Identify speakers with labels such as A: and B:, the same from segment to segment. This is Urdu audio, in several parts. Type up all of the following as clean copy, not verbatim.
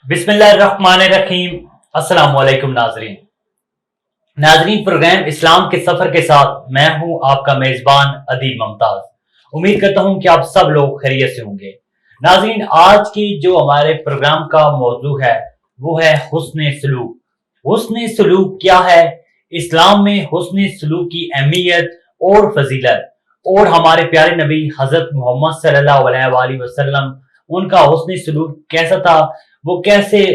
A: بسم اللہ الرحمن الرحیم۔ السلام علیکم ناظرین، پروگرام اسلام کے سفر کے ساتھ میں ہوں آپ کا میزبان عدیل ممتاز۔ امید کرتا ہوں کہ آپ سب لوگ خیریت سے ہوں گے۔ ناظرین، آج کی جو ہمارے پروگرام کا موضوع ہے وہ ہے حسن سلوک۔ حسن سلوک کیا ہے؟ اسلام میں حسن سلوک کی اہمیت اور فضیلت، اور ہمارے پیارے نبی حضرت محمد صلی اللہ علیہ وآلہ وسلم ان کا حسن سلوک کیسا تھا، وہ کیسے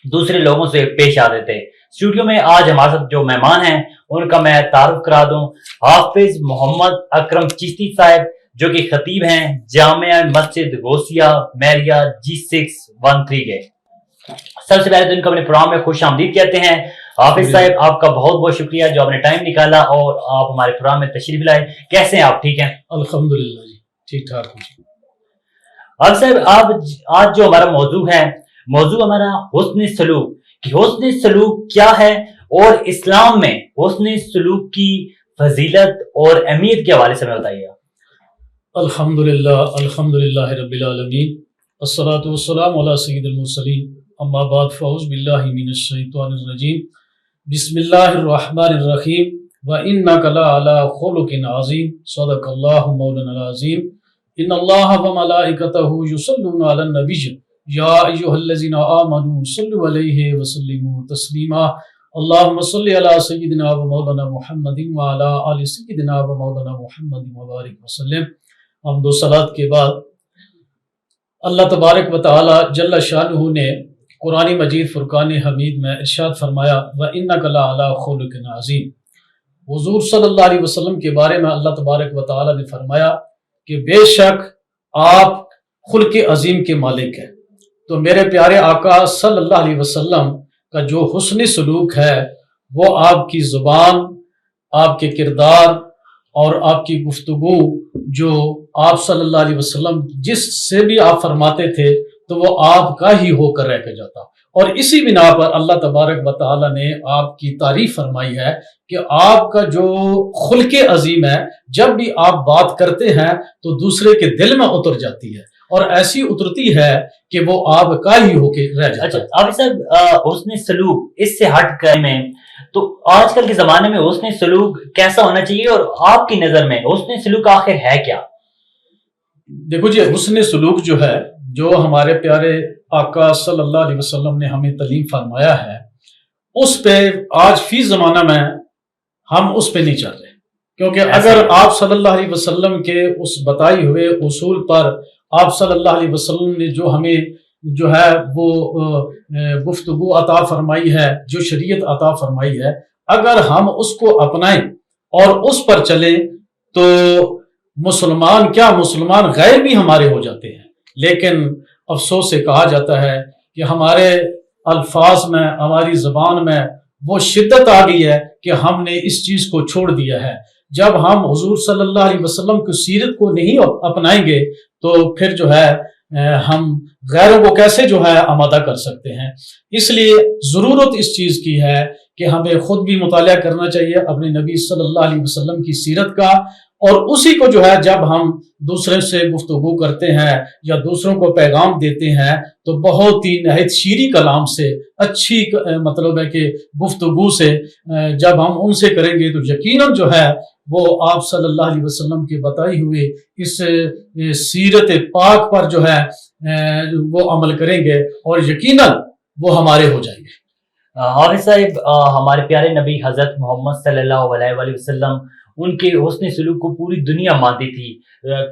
A: دوسرے لوگوں سے پیش آتے تھے۔ اسٹوڈیو میں آج ہمارے ساتھ جو مہمان ہیں ان کا میں تعارف کرا دوں۔ حافظ محمد اکرم چشتی صاحب جو کہ خطیب ہیں جامعہ مسجد غوثیہ میریا G613 کے۔ سب سے پہلے تو ان کو اپنے پروگرام میں خوش آمدید کہتے ہیں۔ حافظ صاحب، آپ کا بہت بہت شکریہ جو آپ نے ٹائم نکالا اور آپ ہمارے پروگرام میں تشریف لائے۔ کیسے ہیں آپ؟ ٹھیک ہیں؟
B: الحمدللہ جی، ٹھیک ٹھاک ہوں جی۔
A: حافظ صاحب، آج جو ہمارا موضوع ہے، موضوع ہمارا حسن سلوک کہ حسن سلوک کیا ہے، اور اسلام میں حسن سلوک کی فضیلت اور اہمیت کے حوالے سے بتائیے۔
B: الحمدللہ رب العالمین، الصلاۃ والسلام علی سید المرسلین، اما بعد فاعوذ باللہ من الشیطان الرجیم، بسم اللہ الرحمن الرحیم، وَإِنَّكَ لَعَلَىٰ خُلُقٍ عَظِيمٍ، صدق اللہ مولانا العظیم۔ ان اللہ وملائکتہ یصلون علی النبی یا ایھا الذین آمنوا صلوا علیہ وسلموا تسلیما۔ اللہم صل علی سیدنا و مولانا محمد وعلی آل سیدنا و مولانا محمد وبارک وسلم۔ حمد و صلوات کے بعد اللہ تبارک و تعالی جل شانہ نے قرآن مجید فرقان حمید میں ارشاد فرمایا، وَإِنَّكَ لَعَلَىٰ خُلُقٍ عَظِيمٍ۔ حضور صلی اللہ علیہ وسلم کے بارے میں اللہ تبارک و تعالی نے فرمایا کہ بے شک آپ خلق عظیم کے مالک ہیں۔ تو میرے پیارے آقا صلی اللہ علیہ وسلم کا جو حسن سلوک ہے وہ آپ کی زبان، آپ کے کردار اور آپ کی گفتگو، جو آپ صلی اللہ علیہ وسلم جس سے بھی آپ فرماتے تھے تو وہ آپ کا ہی ہو کر رہ کے جاتا، اور اسی بنا پر اللہ تبارک و تعالی نے آپ کی تعریف فرمائی ہے کہ آپ کا جو خلق عظیم ہے، جب بھی آپ بات کرتے ہیں تو دوسرے کے دل میں اتر جاتی ہے، اور ایسی اترتی ہے کہ وہ آپ کا ہی ہو کے رہ جاتا ہے۔
A: اچھا آپ صاحب، حسن سلوک اس سے ہٹ کر میں تو آج کل کے زمانے میں حسن سلوک کیسا ہونا چاہیے، اور آپ کی نظر میں حسن سلوک آخر ہے کیا؟
B: دیکھو جی، حسن سلوک جو ہے، جو ہمارے پیارے آقا صلی اللہ علیہ وسلم نے ہمیں تعلیم فرمایا ہے، اس پہ آج فی زمانہ میں ہم اس پہ نہیں چل رہے، کیونکہ اگر آپ صلی اللہ علیہ وسلم کے اس بتائی ہوئے اصول پر آپ صلی اللہ علیہ وسلم نے جو ہمیں جو ہے وہ گفتگو عطا فرمائی ہے، جو شریعت عطا فرمائی ہے، اگر ہم اس کو اپنائیں اور اس پر چلیں تو مسلمان کیا، مسلمان غیر بھی ہمارے ہو جاتے ہیں۔ لیکن افسوس سے کہا جاتا ہے کہ ہمارے الفاظ میں، ہماری زبان میں وہ شدت آ گئی ہے کہ ہم نے اس چیز کو چھوڑ دیا ہے۔ جب ہم حضور صلی اللہ علیہ وسلم کی سیرت کو نہیں اپنائیں گے تو پھر جو ہے ہم غیروں کو کیسے جو ہے آمادہ کر سکتے ہیں۔ اس لیے ضرورت اس چیز کی ہے کہ ہمیں خود بھی مطالعہ کرنا چاہیے اپنے نبی صلی اللہ علیہ وسلم کی سیرت کا، اور اسی کو جو ہے جب ہم دوسرے سے گفتگو کرتے ہیں یا دوسروں کو پیغام دیتے ہیں تو بہت ہی نہایت شیریں کلام سے، اچھی مطلب ہے کہ گفتگو سے جب ہم ان سے کریں گے تو یقیناً جو ہے وہ آپ صلی اللہ علیہ وسلم کے بتائی ہوئے اس سیرت پاک پر جو ہے وہ عمل کریں گے، اور یقیناً وہ ہمارے ہو جائیں گے۔
A: حافظ صاحب، ہمارے پیارے نبی حضرت محمد صلی اللہ علیہ وآلہ وسلم ان کے حسن سلوک کو پوری دنیا مانتی تھی،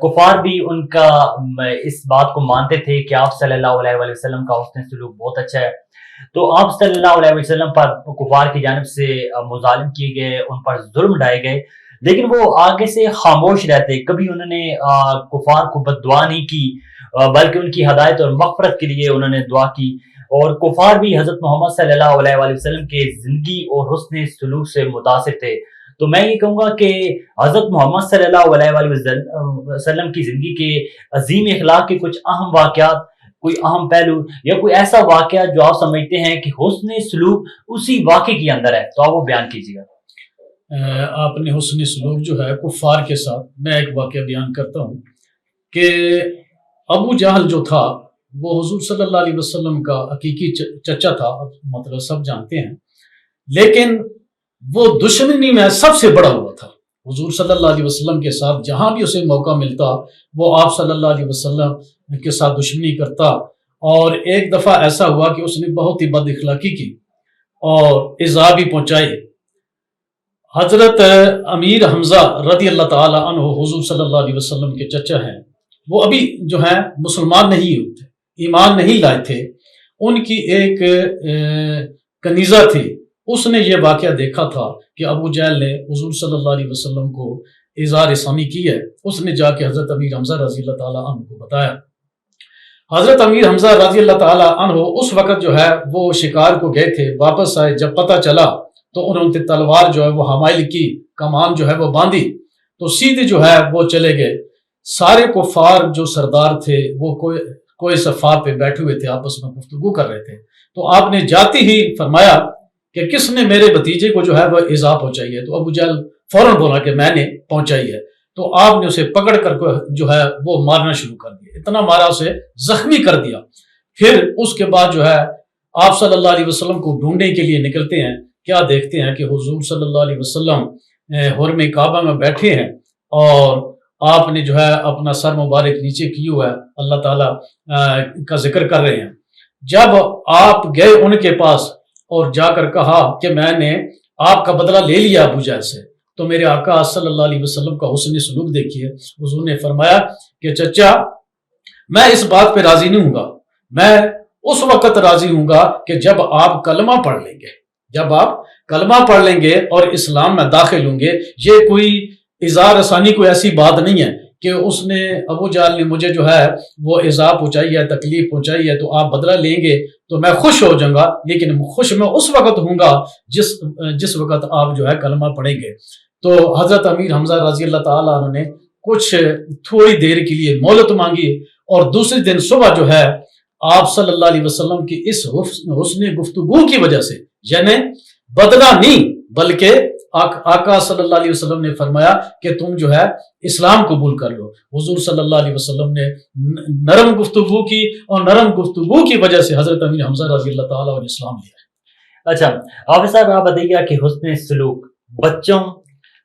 A: کفار بھی ان کا اس بات کو مانتے تھے کہ آپ صلی اللہ علیہ وآلہ وسلم کا حسن سلوک بہت اچھا ہے۔ تو آپ صلی اللہ علیہ وسلم پر کفار کی جانب سے مظالم کیے گئے، ان پر ظلم ڈھائے گئے، لیکن وہ آگے سے خاموش رہتے، کبھی انہوں نے کفار کو بد دعا نہیں کی، بلکہ ان کی ہدایت اور مغفرت کے لیے انہوں نے دعا کی، اور کفار بھی حضرت محمد صلی اللہ علیہ وآلہ وسلم کے زندگی اور حسن سلوک سے متاثر تھے۔ تو میں یہ کہوں گا کہ حضرت محمد صلی اللہ علیہ وآلہ وسلم کی زندگی کے عظیم اخلاق کے کچھ اہم واقعات، کوئی اہم پہلو یا کوئی ایسا واقعہ جو آپ سمجھتے ہیں کہ حسن سلوک اسی واقعے کے اندر ہے، تو آپ وہ بیان کیجیے گا۔
B: آپ نے حسن سلوک جو ہے کفار کے ساتھ، میں ایک واقعہ بیان کرتا ہوں کہ ابو جہل جو تھا وہ حضور صلی اللہ علیہ وسلم کا حقیقی چچا تھا، مطلب سب جانتے ہیں، لیکن وہ دشمنی میں سب سے بڑا ہوا تھا حضور صلی اللہ علیہ وسلم کے ساتھ۔ جہاں بھی اسے موقع ملتا وہ آپ صلی اللہ علیہ وسلم کے ساتھ دشمنی کرتا، اور ایک دفعہ ایسا ہوا کہ اس نے بہت ہی بد اخلاقی کی اور ایذا بھی پہنچائی۔ حضرت امیر حمزہ رضی اللہ تعالی عنہ حضور صلی اللہ علیہ وسلم کے چچا ہیں، وہ ابھی جو ہیں مسلمان نہیں ہوتے، ایمان نہیں لائے تھے۔ ان کی ایک کنیزہ تھی، اس نے یہ واقعہ دیکھا تھا کہ ابو جہل نے حضور صلی اللہ علیہ وسلم کو ایذا رسانی کی ہے۔ اس نے جا کے حضرت امیر حمزہ رضی اللہ تعالی عنہ کو بتایا۔ حضرت امیر حمزہ رضی اللہ تعالی عنہ اس وقت جو ہے وہ شکار کو گئے تھے، واپس آئے، جب پتہ چلا تو انہوں نے تلوار جو ہے وہ حمائل کی، کمان جو ہے وہ باندھی، تو سیدھے جو ہے وہ چلے گئے۔ سارے کفار جو سردار تھے وہ کوئی صفا پہ بیٹھے ہوئے تھے، آپس میں گفتگو کر رہے تھے، تو آپ نے جاتے ہی فرمایا کہ کس نے میرے بھتیجے کو جو ہے وہ ایذا پہنچائی ہے؟ تو ابو جہل فوراً بولا کہ میں نے پہنچائی ہے۔ تو آپ نے اسے پکڑ کر جو ہے وہ مارنا شروع کر دیا، اتنا مارا اسے زخمی کر دیا۔ پھر اس کے بعد جو ہے آپ صلی اللہ علیہ وسلم کو ڈھونڈنے کے لیے نکلتے ہیں، کیا دیکھتے ہیں کہ حضور صلی اللہ علیہ وسلم حرم کعبہ میں بیٹھے ہیں، اور آپ نے جو ہے اپنا سر مبارک نیچے کیے ہوا ہے، اللہ تعالیٰ کا ذکر کر رہے ہیں۔ جب آپ گئے ان کے پاس اور جا کر کہا کہ میں نے آپ کا بدلہ لے لیا ابو جہل سے، تو میرے آقا صلی اللہ علیہ وسلم کا حسن سلوک دیکھیے۔ حضور نے فرمایا کہ چچا، میں اس بات پہ راضی نہیں ہوں گا، میں اس وقت راضی ہوں گا کہ جب آپ کلمہ پڑھ لیں گے، جب آپ کلمہ پڑھ لیں گے اور اسلام میں داخل ہوں گے۔ یہ کوئی ایذا رسانی کوئی ایسی بات نہیں ہے کہ اس نے ابو جہل نے مجھے جو ہے وہ ایذا پہنچائی ہے، تکلیف پہنچائی ہے، تو آپ بدلہ لیں گے تو میں خوش ہو جاؤں گا، لیکن خوش میں اس وقت ہوں گا جس وقت آپ جو ہے کلمہ پڑھیں گے۔ تو حضرت امیر حمزہ رضی اللہ تعالیٰ عنہ نے کچھ تھوڑی دیر کے لیے مہلت مانگی، اور دوسرے دن صبح جو ہے آپ صلی اللہ علیہ وسلم کی اس حسن گفتگو کی وجہ سے، یعنی بدلہ نہیں بلکہ آقا صلی اللہ علیہ وسلم نے فرمایا کہ تم جو ہے اسلام قبول کر لو۔ حضور صلی اللہ علیہ وسلم نے نرم گفتگو کی، اور نرم گفتگو کی وجہ سے حضرت امیر حمزہ رضی اللہ تعالیٰ عنہ اسلام لیا۔
A: اچھا حافظ صاحب، آپ بتائیے کہ حسن سلوک بچوں،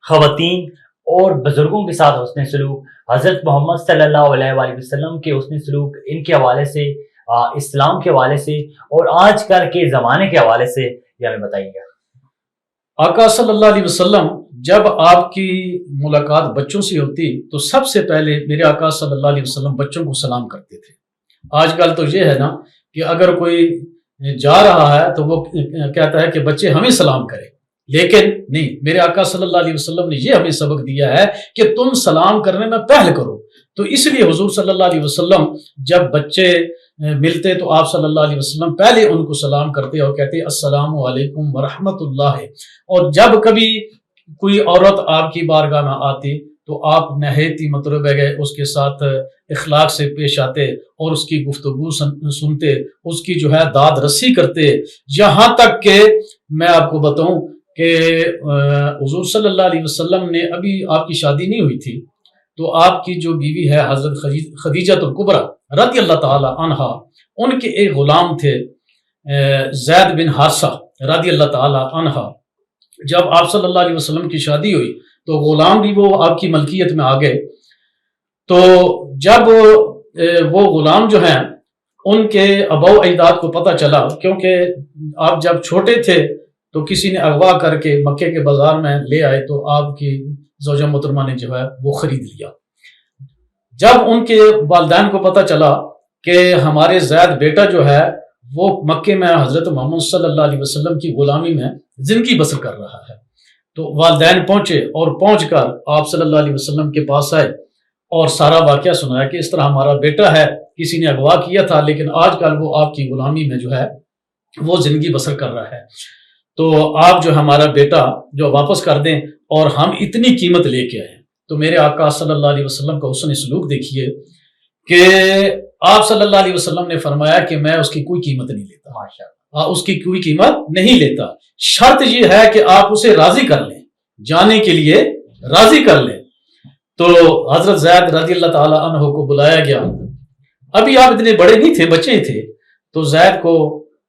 A: خواتین اور بزرگوں کے ساتھ حسن سلوک، حضرت محمد صلی اللہ علیہ وآلہ وسلم کے حسن سلوک، ان کے حوالے سے، اسلام کے حوالے سے اور آج کل کے زمانے کے حوالے سے یہ ہمیں بتائیے گا۔
B: آقا صلی اللہ علیہ وسلم جب آپ کی ملاقات بچوں سے ہوتی تو سب سے پہلے میرے آقا صلی اللہ علیہ وسلم بچوں کو سلام کرتے تھے۔ آج کل تو یہ ہے نا کہ اگر کوئی جا رہا ہے تو وہ کہتا ہے کہ بچے ہمیں سلام کریں، لیکن نہیں، میرے آقا صلی اللہ علیہ وسلم نے یہ ہمیں سبق دیا ہے کہ تم سلام کرنے میں پہل کرو۔ تو اس لیے حضور صلی اللہ علیہ وسلم جب بچے ملتے تو آپ صلی اللہ علیہ وسلم پہلے ان کو سلام کرتے اور کہتے السلام علیکم ورحمۃ اللہ، اور جب کبھی کوئی عورت آپ کی بارگاہ میں آتی تو آپ نہایت ہی مطلب ہے اس کے ساتھ اخلاق سے پیش آتے اور اس کی گفتگو سنتے، اس کی جو ہے داد رسی کرتے، یہاں تک کہ میں آپ کو بتاؤں کہ حضور صلی اللہ علیہ وسلم نے ابھی آپ کی شادی نہیں ہوئی تھی، تو آپ کی جو بیوی ہے حضرت خدیجہ الکبریٰ رضی اللہ تعالی عنہا، ان کے ایک غلام تھے زید بن حارثہ رضی اللہ تعالی عنہا۔ جب آپ صلی اللہ علیہ وسلم کی شادی ہوئی تو غلام بھی وہ آپ کی ملکیت میں آ گئے۔ تو جب وہ غلام جو ہیں ان کے اباء و اجداد کو پتہ چلا، کیونکہ آپ جب چھوٹے تھے تو کسی نے اغوا کر کے مکے کے بازار میں لے آئے تو آپ کی زوجہ محترمہ نے جو ہے وہ خرید لیا۔ جب ان کے والدین کو پتہ چلا کہ ہمارے زید بیٹا جو ہے وہ مکے میں حضرت محمد صلی اللہ علیہ وسلم کی غلامی میں زندگی بسر کر رہا ہے، تو والدین پہنچے اور پہنچ کر آپ صلی اللہ علیہ وسلم کے پاس آئے اور سارا واقعہ سنایا کہ اس طرح ہمارا بیٹا ہے، کسی نے اغوا کیا تھا لیکن آج کل وہ آپ کی غلامی میں جو ہے وہ زندگی بسر کر رہا ہے، تو آپ جو ہمارا بیٹا جو واپس کر دیں اور ہم اتنی قیمت لے کے آئے۔ تو میرے آقا صلی اللہ علیہ وسلم کا حسن سلوک دیکھیے کہ آپ صلی اللہ علیہ وسلم نے فرمایا کہ میں اس کی کوئی قیمت نہیں لیتا، ماشاءاللہ اس کی کوئی قیمت نہیں لیتا، شرط یہ ہے کہ آپ اسے راضی کر لیں، جانے کے لیے راضی کر لیں۔ تو حضرت زید رضی اللہ تعالی عنہ کو بلایا گیا، ابھی آپ اتنے بڑے نہیں تھے، بچے تھے، تو زید کو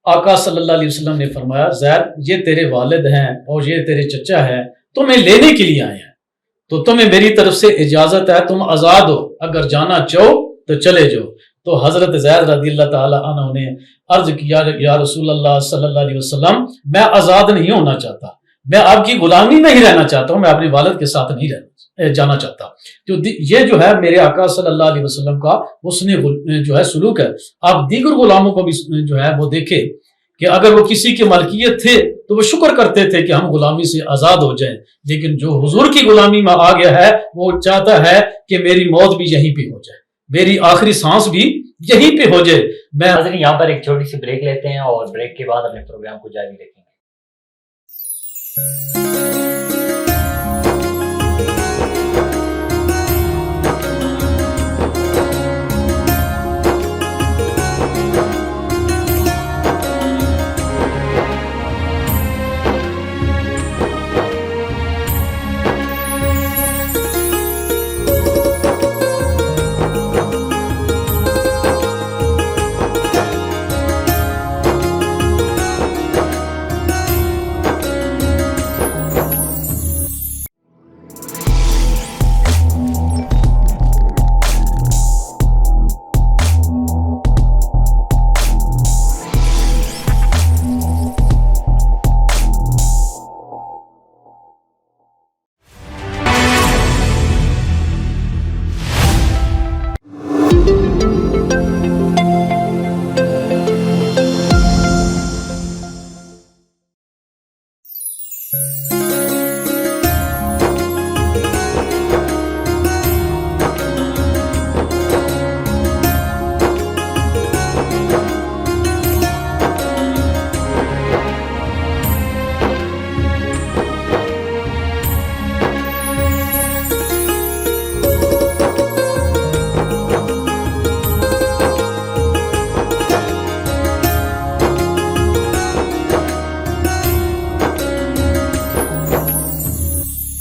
B: آقا صلی اللہ علیہ وسلم نے فرمایا زید یہ تیرے والد ہیں اور یہ تیرے چچا ہے، تمہیں لینے کے لیے آئے ہیں، تو تمہیں میری طرف سے اجازت ہے، تم آزاد ہو، اگر جانا چاہو تو چلے جاؤ۔ تو حضرت زید رضی اللہ تعالی عنہ نے عرض کیا یا رسول اللہ صلی اللہ علیہ وسلم میں آزاد نہیں ہونا چاہتا، میں آپ کی غلامی میں ہی رہنا چاہتا ہوں، میں اپنے والد کے ساتھ نہیں جانا چاہتا۔ تو یہ جو ہے میرے آقا صلی اللہ علیہ وسلم کا حسن جو ہے سلوک ہے۔ آپ دیگر غلاموں کو بھی جو ہے وہ دیکھیں کہ اگر وہ کسی کی ملکیت تھے تو وہ شکر کرتے تھے کہ ہم غلامی سے آزاد ہو جائیں، لیکن جو حضور کی غلامی میں آ گیا ہے وہ چاہتا ہے کہ میری موت بھی یہیں پہ ہو جائے، میری آخری سانس بھی یہیں پہ ہو جائے۔ میں
A: ناظرین یہاں پر ایک چھوٹی سی بریک لیتے ہیں اور بریک کے بعد اپنے پروگرام کو جاری رکھیں گے۔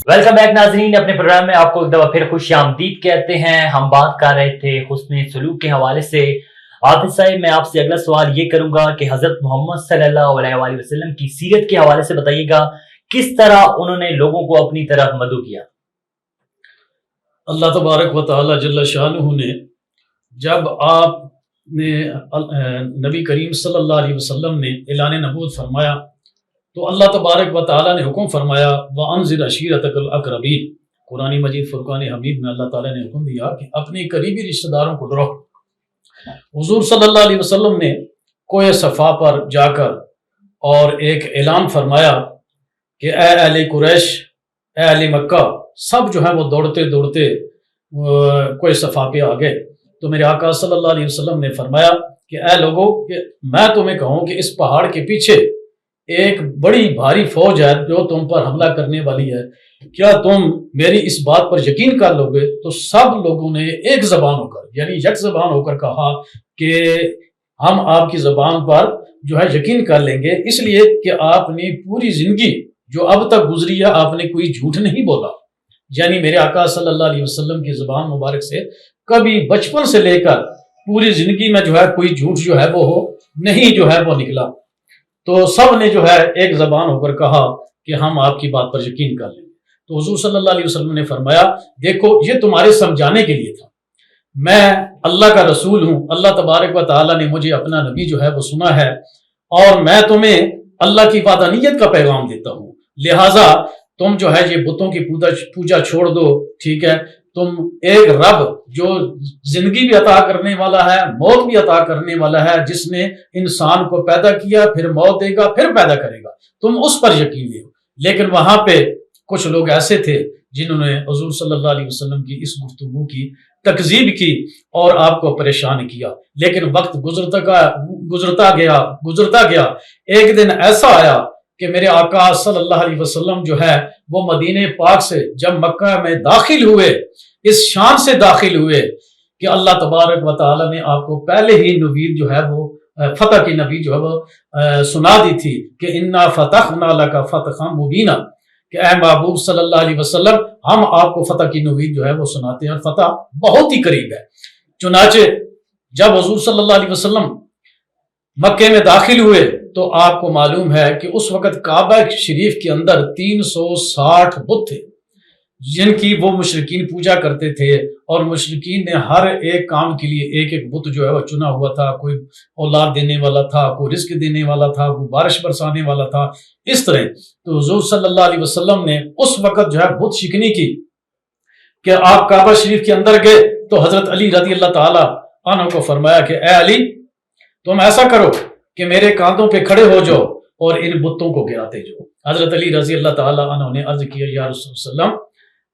A: ویلکم بیک ناظرین، اپنے پروگرام میں آپ کو ایک دفعہ پھر خوش آمدید کہتے ہیں۔ ہم بات کر رہے تھے حسن سلوک کے حوالے سے۔ عاطف صاحب میں آپ سے اگلا سوال یہ کروں گا کہ حضرت محمد صلی اللہ علیہ وآلہ وسلم کی سیرت کے حوالے سے بتائیے گا، کس طرح انہوں نے لوگوں کو اپنی طرف مدعو کیا؟
B: اللہ تبارک و تعالی جل شانہ نے جب آپ نے نبی کریم صلی اللہ علیہ وسلم نے اعلان نبوت فرمایا تو اللہ تبارک و تعالی نے حکم فرمایا وَأَنذِرْ عَشِيرَتَكَ الْأَقْرَبِينَ۔ قرآن مجید فرقان حمید میں اللہ تعالی نے حکم دیا کہ اپنے قریبی رشتہ داروں کو ڈراؤ۔ حضور صلی اللہ علیہ وسلم نے کوہ صفا پر جا کر اور ایک اعلان فرمایا کہ اے اہل قریش، اے اہل مکہ، سب جو ہے وہ دوڑتے دوڑتے کوہ صفا پہ آ گئے۔ تو میرے آقا صلی اللہ علیہ وسلم نے فرمایا کہ اے لوگوں، کہ میں تمہیں کہوں کہ اس پہاڑ کے پیچھے ایک بڑی بھاری فوج ہے جو تم پر حملہ کرنے والی ہے، کیا تم میری اس بات پر یقین کر لو گے؟ تو سب لوگوں نے ایک زبان ہو کر، یعنی یک زبان ہو کر کہا کہ ہم آپ کی زبان پر جو ہے یقین کر لیں گے، اس لیے کہ آپ نے پوری زندگی جو اب تک گزری ہے آپ نے کوئی جھوٹ نہیں بولا۔ یعنی میرے آقا صلی اللہ علیہ وسلم کی زبان مبارک سے کبھی بچپن سے لے کر پوری زندگی میں جو ہے کوئی جھوٹ جو ہے وہ نہیں جو ہے وہ نکلا۔ تو سب نے جو ہے ایک زبان ہو کر کہا کہ ہم آپ کی بات پر یقین کر لیں گے۔ تو حضور صلی اللہ علیہ وسلم نے فرمایا دیکھو یہ تمہارے سمجھانے کے لیے تھا، میں اللہ کا رسول ہوں، اللہ تبارک و تعالی نے مجھے اپنا نبی جو ہے وہ سنا ہے اور میں تمہیں اللہ کی وحدانیت کا پیغام دیتا ہوں، لہٰذا تم جو ہے یہ بتوں کی پوجا چھوڑ دو، ٹھیک ہے؟ تم ایک رب جو زندگی بھی عطا کرنے والا ہے، موت بھی عطا کرنے والا ہے، جس نے انسان کو پیدا کیا، پھر موت دے گا، پھر پیدا کرے گا، تم اس پر یقین لے۔ لیکن وہاں پہ کچھ لوگ ایسے تھے جنہوں نے حضور صلی اللہ علیہ وسلم کی اس گفتگو کی تکذیب کی اور آپ کو پریشان کیا، لیکن وقت گزرتا گیا ایک دن ایسا آیا کہ میرے آقا صلی اللہ علیہ وسلم جو ہے وہ مدینہ پاک سے جب مکہ میں داخل ہوئے، اس شان سے داخل ہوئے کہ اللہ تبارک و تعالی نے آپ کو پہلے ہی نوید جو ہے وہ فتح کی نبی جو ہے وہ سنا دی تھی کہ انا فتحنا لک فتحا مبینا، کہ اے محبوب صلی اللہ علیہ وسلم ہم آپ کو فتح کی نوید جو ہے وہ سناتے ہیں اور فتح بہت ہی قریب ہے۔ چنانچہ جب حضور صلی اللہ علیہ وسلم مکے میں داخل ہوئے تو آپ کو معلوم ہے کہ اس وقت کعبہ شریف کے اندر 360 بت تھے جن کی وہ مشرکین پوجا کرتے تھے، اور مشرکین نے ہر ایک کام کے لیے ایک ایک بت جو ہے وہ چنا ہوا تھا، کوئی اولاد دینے والا تھا، کوئی رزق دینے والا تھا، کوئی بارش برسانے والا تھا، اس طرح۔ تو حضور صلی اللہ علیہ وسلم نے اس وقت جو ہے بت شکنی کی کہ آپ کعبہ شریف کے اندر گئے تو حضرت علی رضی اللہ تعالی عنہ کو فرمایا کہ اے علی تم ایسا کرو کہ میرے کاندھوں پہ کھڑے ہو جاؤ اور ان بتوں کو گراتے جاؤ۔ حضرت علی رضی اللہ تعالی عنہ نے عرض کیا یا رسول اللہ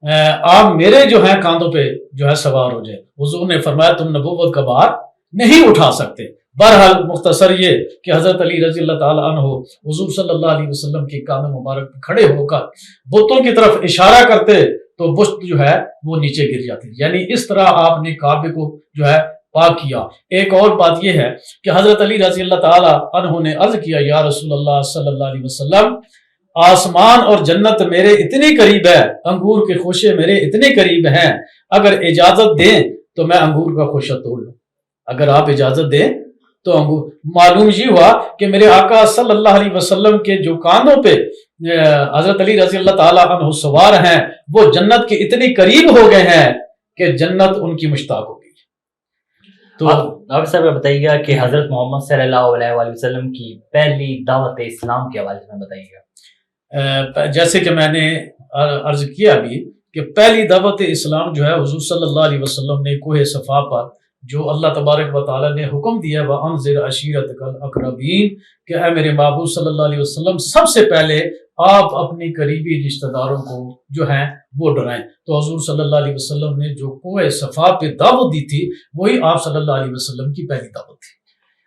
B: آپ میرے جو ہیں کاندھوں پہ جو ہے سوار ہو جائے۔ حضور نے فرمایا تم نبوت کا بار نہیں اٹھا سکتے۔ بہرحال مختصر یہ کہ حضرت علی رضی اللہ تعالی عنہ حضور صلی اللہ علیہ وسلم کے کاندھوں مبارک پہ کھڑے ہو کر بتوں کی طرف اشارہ کرتے تو بت جو ہے وہ نیچے گر جاتی، یعنی اس طرح آپ نے کعبے کو جو ہے پاک کیا۔ ایک اور بات یہ ہے کہ حضرت علی رضی اللہ تعالی عنہ نے عرض کیا یا رسول اللہ صلی اللہ علیہ وسلم آسمان اور جنت میرے اتنے قریب ہے، انگور کے خوشے میرے اتنے قریب ہیں، اگر اجازت دیں تو میں انگور کا خوشہ توڑ لوں، اگر آپ اجازت دیں تو انگور۔ معلوم یہ ہوا کہ میرے آقا صلی اللہ علیہ وسلم کے جو کاندھوں پہ حضرت علی رضی اللہ تعالی عنہ سوار ہیں وہ جنت کے اتنے قریب ہو گئے ہیں کہ جنت ان کی مشتاق ہو گئی۔
A: تو ڈاکٹر صاحب بتائیے گا کہ حضرت محمد صلی اللہ علیہ وآلہ وسلم کی پہلی دعوت اسلام کے حوالے سے بتائیے گا۔
B: جیسے کہ میں نے عرض کیا ابھی کہ پہلی دعوت اسلام جو ہے حضور صلی اللہ علیہ وسلم نے کوہ صفا پر جو اللہ تبارک و تعالی نے حکم دیا وَأَنذِرْ عَشِيرَتَكَ الْأَقْرَبِينَ کہ اے میرے محبوب صلی اللہ علیہ وسلم سب سے پہلے آپ اپنی قریبی رشتہ داروں کو جو ہیں وہ ڈرائیں۔ تو حضور صلی اللہ علیہ وسلم نے جو کوہ صفا پہ دعوت دی تھی وہی آپ صلی اللہ علیہ وسلم کی پہلی دعوت تھی۔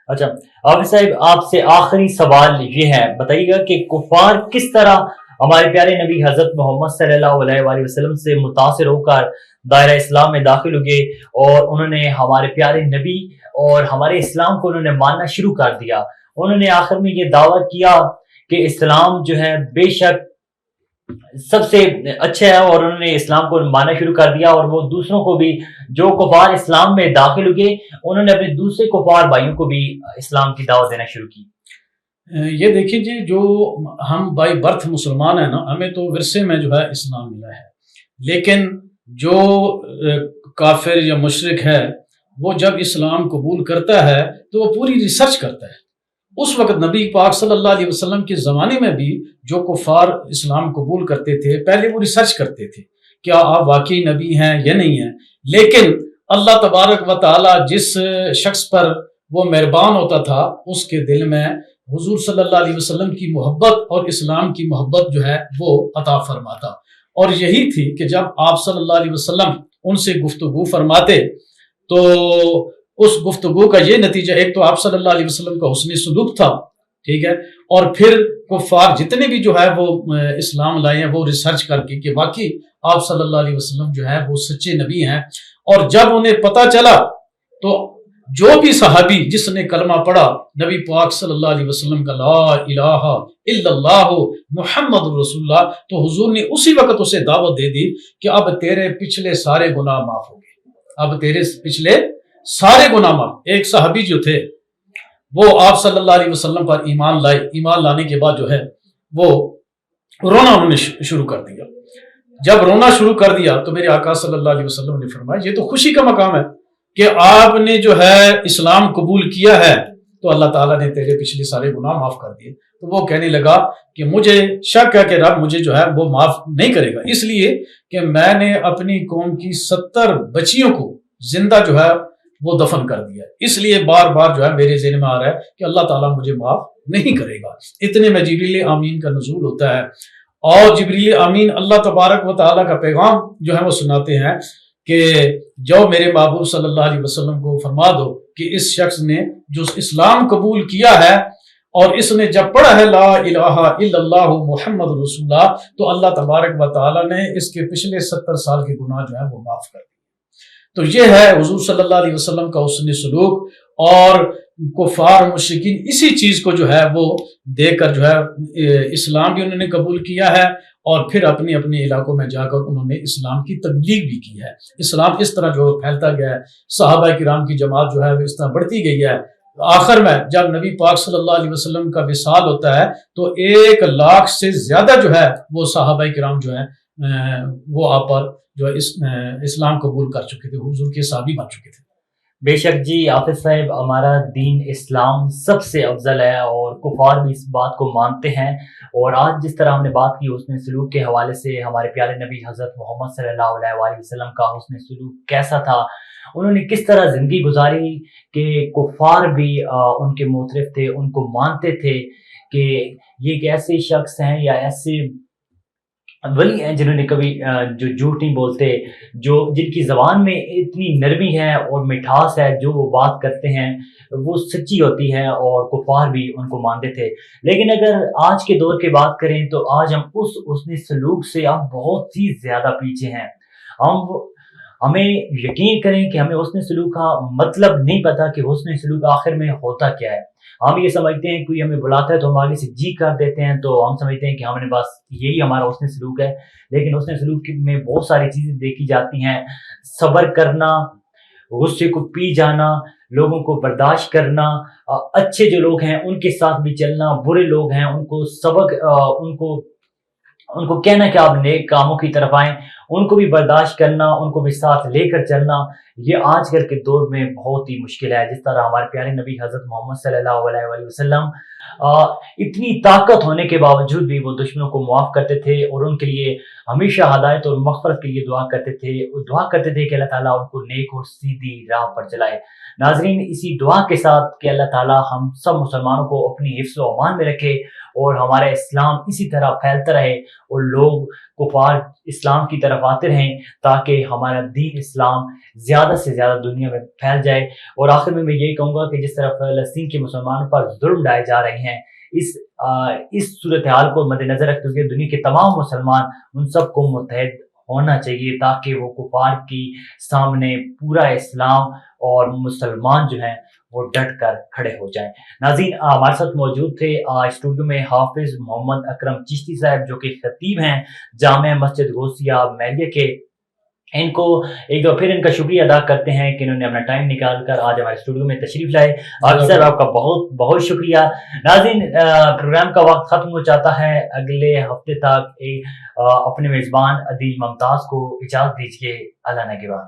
A: اچھا عابد صاحب آپ سے آخری سوال یہ ہے، بتائیے گا کہ کفار کس طرح ہمارے پیارے نبی حضرت محمد صلی اللہ علیہ وآلہ وسلم سے متاثر ہو کر دائرہ اسلام میں داخل ہوئے اور انہوں نے ہمارے پیارے نبی اور ہمارے اسلام کو انہوں نے ماننا شروع کر دیا۔ انہوں نے آخر میں یہ دعویٰ کیا کہ اسلام جو ہے بے شک سب سے اچھا ہے، اور انہوں نے اسلام کو ماننا شروع کر دیا، اور وہ دوسروں کو بھی جو کفار اسلام میں داخل ہوئے انہوں نے اپنے دوسرے کفار بھائیوں کو بھی اسلام کی دعوت دینا شروع کی۔
B: یہ دیکھیں جی، جو ہم بائی برتھ مسلمان ہیں نا، ہمیں تو ورثے میں جو ہے اسلام ملا ہے، لیکن جو کافر یا مشرک ہے وہ جب اسلام قبول کرتا ہے تو وہ پوری ریسرچ کرتا ہے۔ اس وقت نبی پاک صلی اللہ علیہ وسلم کے زمانے میں بھی جو کفار اسلام قبول کرتے تھے پہلے وہ ریسرچ کرتے تھے کیا آپ واقعی نبی ہیں یا نہیں ہیں، لیکن اللہ تبارک و تعالی جس شخص پر وہ مہربان ہوتا تھا اس کے دل میں حضور صلی اللہ علیہ وسلم کی محبت اور اسلام کی محبت جو ہے وہ عطا فرماتا، اور یہی تھی کہ جب آپ صلی اللہ علیہ وسلم ان سے گفتگو فرماتے تو اس گفتگو کا یہ نتیجہ، ایک تو آپ صلی اللہ علیہ وسلم کا حسن سلوک تھا، ٹھیک ہے، اور پھر کفار جتنے بھی جو ہے وہ اسلام لائے ہیں وہ ریسرچ کر کے کہ واقعی آپ صلی اللہ علیہ وسلم جو ہے وہ سچے نبی ہیں، اور جب انہیں پتہ چلا تو جو بھی صحابی جس نے کلمہ پڑھا نبی پاک صلی اللہ علیہ وسلم کا لا الہ الا اللہ محمد رسول اللہ، تو حضور نے اسی وقت اسے دعوت دے دی کہ اب تیرے پچھلے سارے گناہ معاف ہو گئے، اب تیرے پچھلے سارے گناہ معاف۔ ایک صحابی جو تھے وہ آپ صلی اللہ علیہ وسلم پر ایمان لائے، ایمان لانے کے بعد جو ہے وہ رونا انہوں نے شروع کر دیا۔ جب رونا شروع کر دیا تو میرے آقا صلی اللہ علیہ وسلم نے فرمایا یہ تو خوشی کا مقام ہے کہ آپ نے جو ہے اسلام قبول کیا ہے تو اللہ تعالیٰ نے تیرے پچھلے سارے گناہ معاف کر دیے۔ تو وہ کہنے لگا کہ مجھے شک ہے کہ رب مجھے جو ہے وہ معاف نہیں کرے گا، اس لیے کہ میں نے اپنی قوم کی 70 بچیوں کو زندہ جو ہے وہ دفن کر دیا، اس لیے بار بار جو ہے میرے ذہن میں آ رہا ہے کہ اللہ تعالیٰ مجھے معاف نہیں کرے گا۔ اتنے میں جبریل امین کا نزول ہوتا ہے اور جبریل امین اللہ تبارک و تعالیٰ کا پیغام جو ہے وہ سناتے ہیں کہ جو میرے محبوب صلی اللہ علیہ وسلم کو فرما دو کہ اس شخص نے جو اسلام قبول کیا ہے اور اس نے جب پڑھا ہے لا الہ الا اللہ محمد رسول اللہ، تو اللہ تبارک و تعالیٰ نے اس کے پچھلے 70 سال کے گناہ جو ہے وہ معاف کر دیے۔ تو یہ ہے حضور صلی اللہ علیہ وسلم کا حسن سلوک، اور کفار مشرکین اسی چیز کو جو ہے وہ دیکھ کر جو ہے اسلام بھی انہوں نے قبول کیا ہے، اور پھر اپنے اپنے علاقوں میں جا کر انہوں نے اسلام کی تبلیغ بھی کی ہے۔ اسلام اس طرح جو پھیلتا گیا ہے، صحابہ کرام کی جماعت جو ہے وہ اس طرح بڑھتی گئی ہے۔ آخر میں جب نبی پاک صلی اللہ علیہ وسلم کا وصال ہوتا ہے تو 1 لاکھ سے زیادہ جو ہے وہ صحابہ کرام جو ہے وہ آپ پر جو اسلام قبول کر چکے تھے، حضور کے صحابی بن چکے تھے۔
A: بے شک جی حافظ صاحب، ہمارا دین اسلام سب سے افضل ہے اور کفار بھی اس بات کو مانتے ہیں۔ اور آج جس طرح ہم نے بات کی حسن سلوک کے حوالے سے، ہمارے پیارے نبی حضرت محمد صلی اللہ علیہ وآلہ وسلم کا حسن سلوک کیسا تھا، انہوں نے کس طرح زندگی گزاری کہ کفار بھی ان کے معترف تھے، ان کو مانتے تھے کہ یہ ایک ایسے شخص ہیں یا ایسے ولی ہیں جنہوں نے کبھی جو جھوٹ نہیں بولتے، جو جن کی زبان میں اتنی نرمی ہے اور مٹھاس ہے، جو وہ بات کرتے ہیں وہ سچی ہوتی ہے، اور کفار بھی ان کو مانتے تھے۔ لیکن اگر آج کے دور کی بات کریں تو آج ہم اس حسن سلوک سے اب بہت ہی زیادہ پیچھے ہیں۔ ہمیں یقین کریں کہ ہمیں حسن سلوک کا مطلب نہیں پتا کہ حسن سلوک آخر میں ہوتا کیا ہے۔ ہم یہ سمجھتے ہیں کوئی ہمیں بلاتا ہے تو ہم آگے سے جی کر دیتے ہیں، تو ہم سمجھتے ہیں کہ ہم نے بس یہی ہمارا حسن سلوک ہے۔ لیکن حسن سلوک میں بہت ساری چیزیں دیکھی جاتی ہیں، صبر کرنا، غصے کو پی جانا، لوگوں کو برداشت کرنا، اچھے جو لوگ ہیں ان کے ساتھ بھی چلنا، برے لوگ ہیں ان کو سبق ان کو کہنا کہ آپ نیک کاموں کی طرف آئیں، ان کو بھی برداشت کرنا، ان کو بھی ساتھ لے کر چلنا، یہ آج کل کے دور میں بہت ہی مشکل ہے۔ جس طرح ہمارے پیارے نبی حضرت محمد صلی اللہ علیہ وآلہ وسلم اتنی طاقت ہونے کے باوجود بھی وہ دشمنوں کو معاف کرتے تھے، اور ان کے لیے ہمیشہ ہدایت اور مغفرت کے لیے دعا کرتے تھے، وہ دعا کرتے تھے کہ اللہ تعالیٰ ان کو نیک اور سیدھی راہ پر چلائے۔ ناظرین، اسی دعا کے ساتھ کہ اللہ تعالیٰ ہم سب مسلمانوں کو اپنی حفظ و امان میں رکھے، اور ہمارا اسلام اسی طرح پھیلتا رہے، اور لوگ کفار اسلام کی طرف آتے رہیں، تاکہ ہمارا دین اسلام زیادہ سے زیادہ دنیا میں پھیل جائے۔ اور آخر میں یہی کہوں گا کہ جس طرح فلسطین کے مسلمانوں پر ظلم ڈھائے جا رہے ہیں، اس صورتحال کو مد نظر رکھتے ہوئے دنیا کے تمام مسلمان ان سب کو متحد ہونا چاہیے، تاکہ وہ کفار کی سامنے پورا اسلام اور مسلمان جو ہیں وہ ڈٹ کر کھڑے ہو جائیں۔ ناظرین، ہمارے ساتھ موجود تھے اسٹوڈیو میں حافظ محمد اکرم چشتی صاحب، جو کہ خطیب ہیں جامع مسجد غوثیہ میلیہ کے۔ ان کو ایک دو پھر ان کا شکریہ ادا کرتے ہیں کہ انہوں نے اپنا ٹائم نکال کر آج ہمارے اسٹوڈیو میں تشریف لائے۔ حافظ صاحب، آپ کا بہت بہت شکریہ۔ ناظرین، پروگرام کا وقت ختم ہو جاتا ہے، اگلے ہفتے تک اپنے میزبان عدیل ممتاز کو اجازت دیجیے۔ اللہ نگہبان۔